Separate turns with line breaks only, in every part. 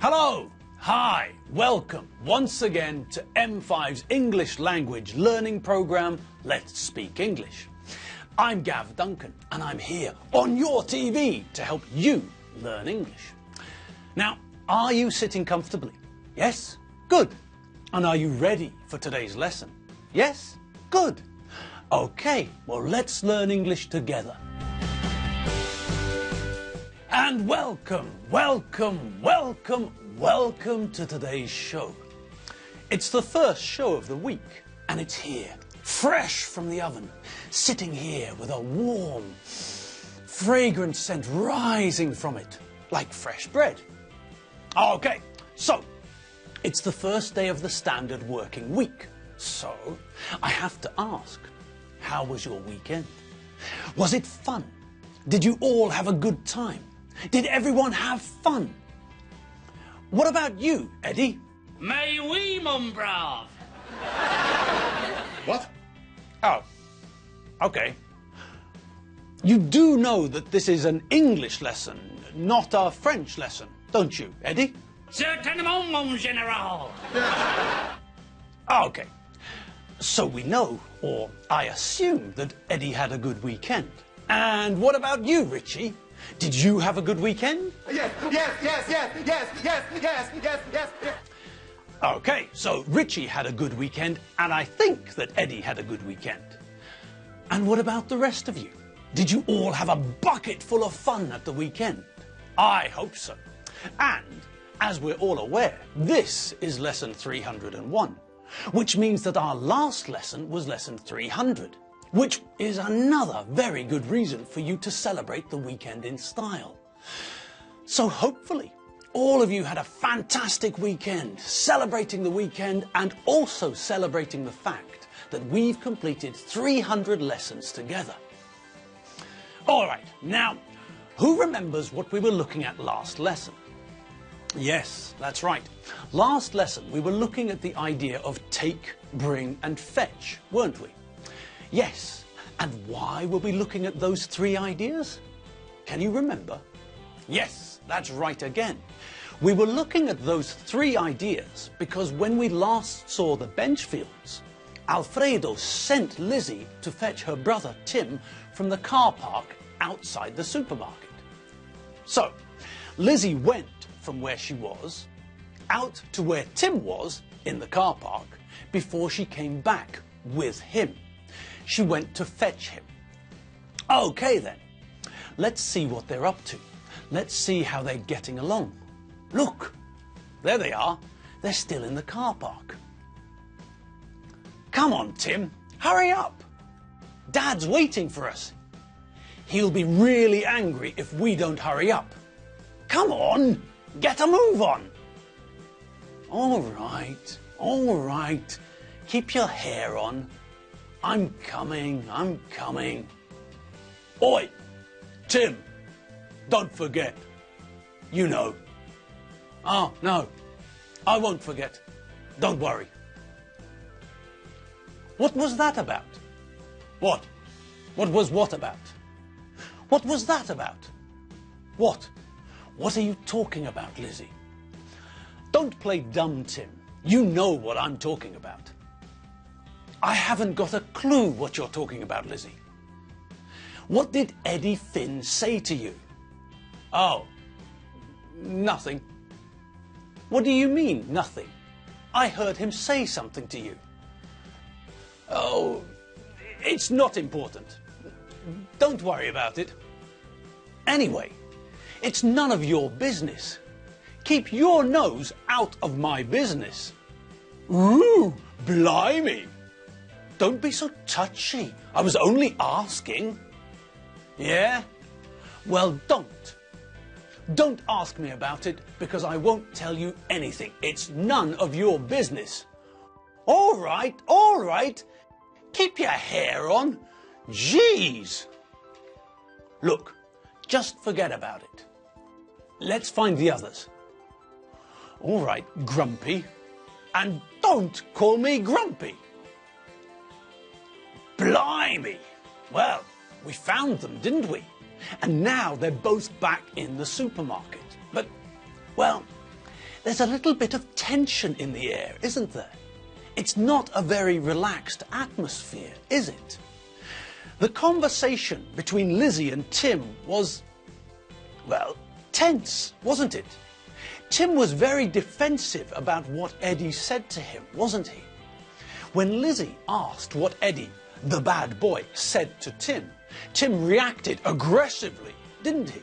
Hello, hi, welcome once again to M5's English language learning program, Let's Speak English. I'm Gav Duncan and I'm here on your TV to help you learn English. Now, are you sitting comfortably? Yes? Good. And are you ready for today's lesson? Yes? Good. Okay, well let's learn English together. And welcome to today's show. It's the first show of the week, and it's here, fresh from the oven, sitting here with a warm, fragrant scent rising from it, like fresh bread. Okay, so, it's the first day of the standard working week, so I have to ask, how was your weekend? Was it fun? Did you all have a good time? Did everyone have fun? What about you, Eddie?
Mais oui, mon brave.
What? Oh, okay. You do know that this is an English lesson, not a French lesson, don't you, Eddie?
Certainement, mon général.
Okay. So we know, or I assume, that Eddie had a good weekend. And what about you, Richie? Did you have a good weekend?
Yes.
Okay, so Richie had a good weekend, and I think that Eddie had a good weekend. And what about the rest of you? Did you all have a bucket full of fun at the weekend? I hope so. And, as we're all aware, this is lesson 301, which means that our last lesson was lesson 300. Which is another very good reason for you to celebrate the weekend in style. So hopefully, all of you had a fantastic weekend, celebrating the weekend and also celebrating the fact that we've completed 300 lessons together. All right, now, who remembers what we were looking at last lesson? Yes, that's right. Last lesson, we were looking at the idea of take, bring and fetch, weren't we? Yes, and why were we looking at those three ideas? Can you remember? Yes, that's right again. We were looking at those three ideas because when we last saw the Benchfields, Alfredo sent Lizzie to fetch her brother Tim from the car park outside the supermarket. So, Lizzie went from where she was out to where Tim was in the car park before she came back with him. She went to fetch him. Okay then, let's see what they're up to. Let's see how they're getting along. Look, there they are. They're still in the car park. Come on, Tim, hurry up. Dad's waiting for us. He'll be really angry if we don't hurry up. Come on, get a move on. All right. Keep your hair on. I'm coming. Oi, Tim, don't forget. You know. Oh, no, I won't forget. Don't worry. What was that about? What? What was what about? What was that about? What? What are you talking about, Lizzie? Don't play dumb, Tim. You know what I'm talking about. I haven't got a clue what you're talking about, Lizzie. What did Eddie Finn say to you? Oh, nothing. What do you mean, nothing? I heard him say something to you. Oh, it's not important. Don't worry about it. Anyway, it's none of your business. Keep your nose out of my business. Ooh, blimey. Don't be so touchy. I was only asking. Yeah? Well, don't. Don't ask me about it because I won't tell you anything. It's none of your business. All right. Keep your hair on. Jeez. Look, just forget about it. Let's find the others. All right, Grumpy. And don't call me Grumpy. Blimey! Well, we found them, didn't we? And now they're both back in the supermarket. But, well, there's a little bit of tension in the air, isn't there? It's not a very relaxed atmosphere, is it? The conversation between Lizzie and Tim was, well, tense, wasn't it? Tim was very defensive about what Eddie said to him, wasn't he? When Lizzie asked what Eddie, the bad boy, said to Tim, Tim reacted aggressively, didn't he?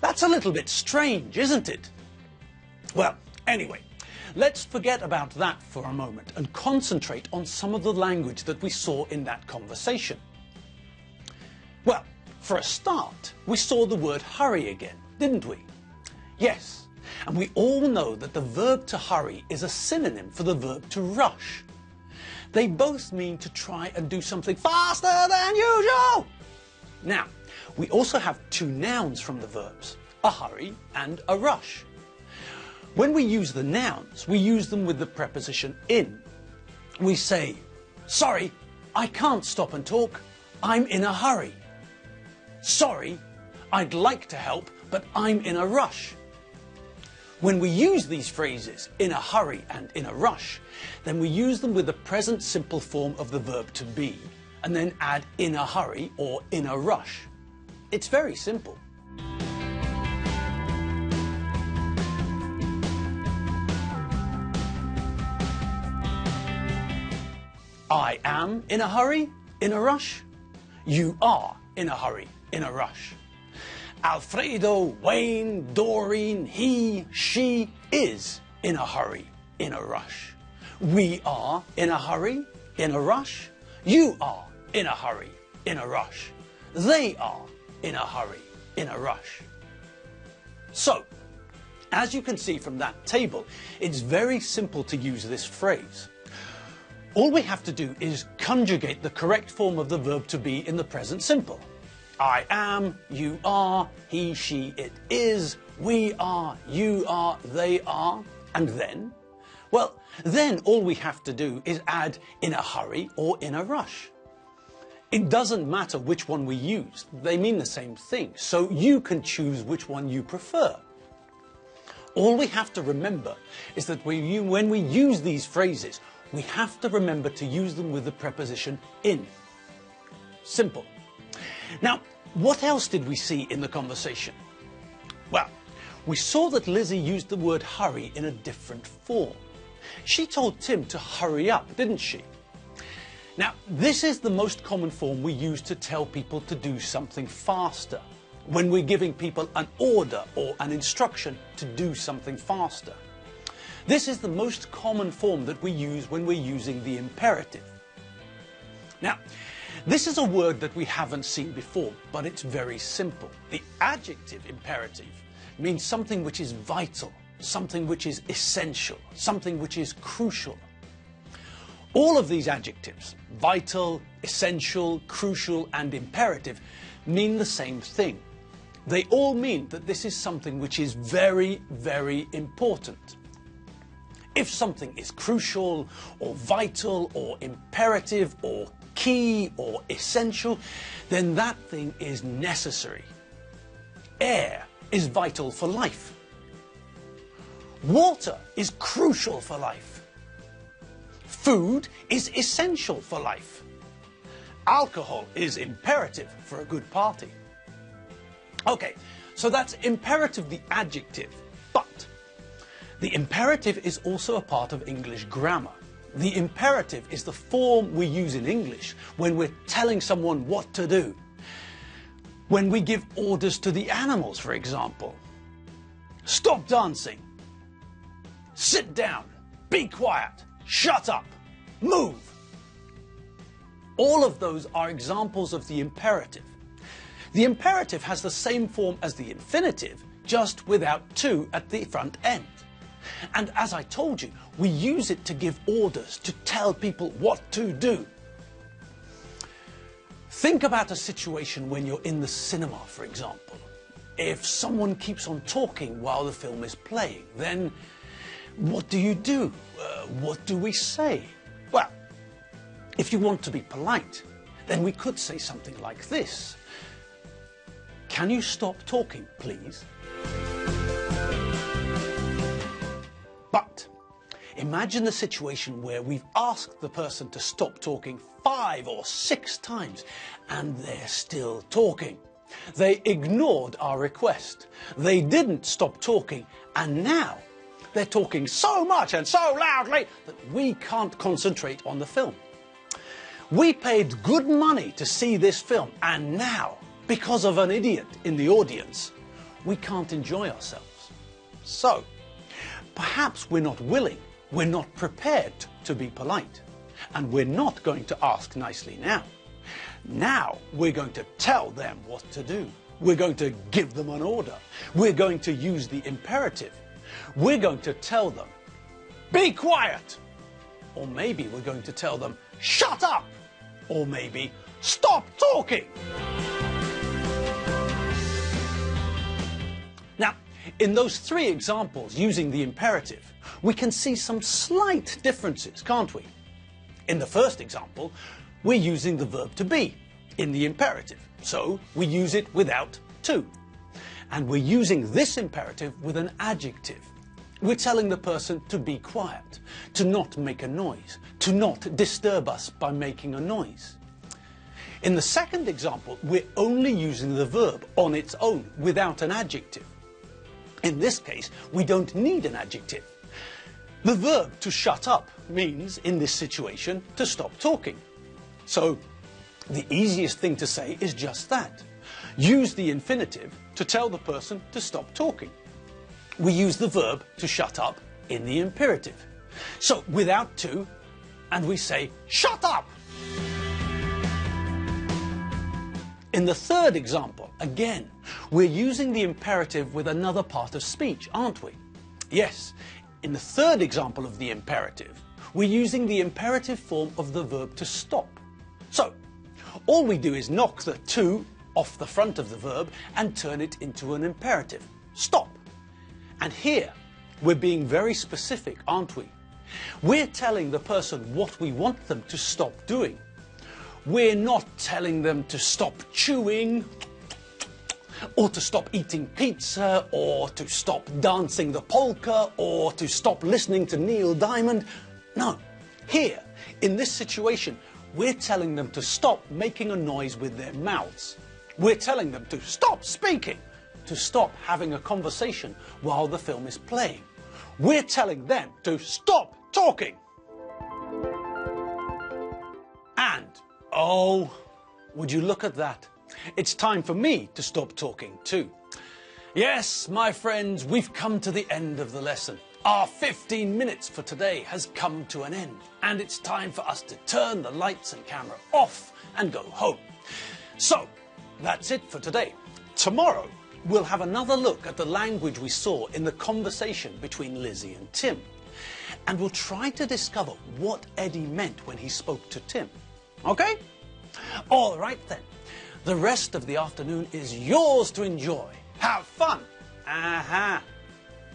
That's a little bit strange, isn't it? Well, anyway, let's forget about that for a moment and concentrate on some of the language that we saw in that conversation. Well, for a start, we saw the word hurry again, didn't we? Yes, and we all know that the verb to hurry is a synonym for the verb to rush. They both mean to try and do something faster than usual. Now, we also have two nouns from the verbs, a hurry and a rush. When we use the nouns, we use them with the preposition in. We say, sorry, I can't stop and talk, I'm in a hurry. Sorry, I'd like to help, but I'm in a rush. When we use these phrases, in a hurry and in a rush, then we use them with the present simple form of the verb to be, and then add in a hurry or in a rush. It's very simple. I am in a hurry, in a rush. You are in a hurry, in a rush. Alfredo, Wayne, Doreen, he, she is in a hurry, in a rush. We are in a hurry, in a rush. You are in a hurry, in a rush. They are in a hurry, in a rush. So, as you can see from that table, it's very simple to use this phrase. All we have to do is conjugate the correct form of the verb to be in the present simple. I am, you are, he, she, it is, we are, you are, they are, and then? Well, then all we have to do is add in a hurry or in a rush. It doesn't matter which one we use, they mean the same thing, so you can choose which one you prefer. All we have to remember is that when we use these phrases, we have to remember to use them with the preposition in. Simple. Now, what else did we see in the conversation? Well, we saw that Lizzie used the word hurry in a different form. She told Tim to hurry up, didn't she? Now, this is the most common form we use to tell people to do something faster, when we're giving people an order or an instruction to do something faster. This is the most common form that we use when we're using the imperative. Now, this is a word that we haven't seen before, but it's very simple. The adjective imperative means something which is vital, something which is essential, something which is crucial. All of these adjectives, vital, essential, crucial, and imperative, mean the same thing. They all mean that this is something which is very, very important. If something is crucial, or vital, or imperative, or key, or essential, then that thing is necessary. Air is vital for life. Water is crucial for life. Food is essential for life. Alcohol is imperative for a good party. Okay, so that's imperative, the adjective, but the imperative is also a part of English grammar. The imperative is the form we use in English when we're telling someone what to do. When we give orders to the animals, for example. Stop dancing. Sit down. Be quiet. Shut up. Move. All of those are examples of the imperative. The imperative has the same form as the infinitive, just without to at the front end. And as I told you, we use it to give orders, to tell people what to do. Think about a situation when you're in the cinema, for example. If someone keeps on talking while the film is playing, then what do you do? What do we say? Well, if you want to be polite, then we could say something like this. Can you stop talking, please? Imagine the situation where we've asked the person to stop talking 5 or 6 times and they're still talking. They ignored our request. They didn't stop talking, and now they're talking so much and so loudly that we can't concentrate on the film. We paid good money to see this film, and now, because of an idiot in the audience, we can't enjoy ourselves. So, perhaps we're not willing, we're not prepared to be polite, and we're not going to ask nicely now. Now we're going to tell them what to do. We're going to give them an order. We're going to use the imperative. We're going to tell them, be quiet. Or maybe we're going to tell them, shut up. Or maybe, stop talking. Now, in those 3 examples using the imperative, we can see some slight differences, can't we? In the first example, we're using the verb to be in the imperative, so we use it without to. And we're using this imperative with an adjective. We're telling the person to be quiet, to not make a noise, to not disturb us by making a noise. In the second example, we're only using the verb on its own without an adjective. In this case, we don't need an adjective. The verb to shut up means, in this situation, to stop talking. So, the easiest thing to say is just that. Use the infinitive to tell the person to stop talking. We use the verb to shut up in the imperative. So, without to, and we say, shut up! In the third example, again, we're using the imperative with another part of speech, aren't we? Yes, in the third example of the imperative, we're using the imperative form of the verb to stop. So, all we do is knock the to off the front of the verb and turn it into an imperative. Stop. And here, we're being very specific, aren't we? We're telling the person what we want them to stop doing. We're not telling them to stop chewing, or to stop eating pizza, or to stop dancing the polka, or to stop listening to Neil Diamond. No. Here, in this situation, we're telling them to stop making a noise with their mouths. We're telling them to stop speaking, to stop having a conversation while the film is playing. We're telling them to stop talking. And, oh, would you look at that? It's time for me to stop talking too. Yes, my friends, we've come to the end of the lesson. Our 15 minutes for today has come to an end, and it's time for us to turn the lights and camera off and go home. So, that's it for today. Tomorrow, we'll have another look at the language we saw in the conversation between Lizzie and Tim. And we'll try to discover what Eddie meant when he spoke to Tim. Okay? All right then. The rest of the afternoon is yours to enjoy. Have fun. Aha.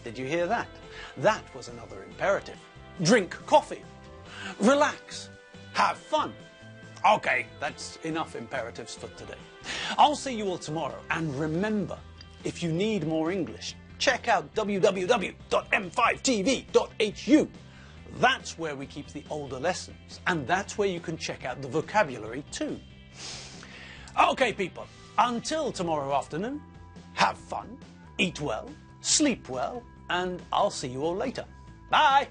Did you hear that? That was another imperative. Drink coffee. Relax. Have fun. Okay, that's enough imperatives for today. I'll see you all tomorrow. And remember, if you need more English, check out www.m5tv.hu. That's where we keep the older lessons. And that's where you can check out the vocabulary too. Okay, people, until tomorrow afternoon, have fun, eat well, sleep well, and I'll see you all later. Bye!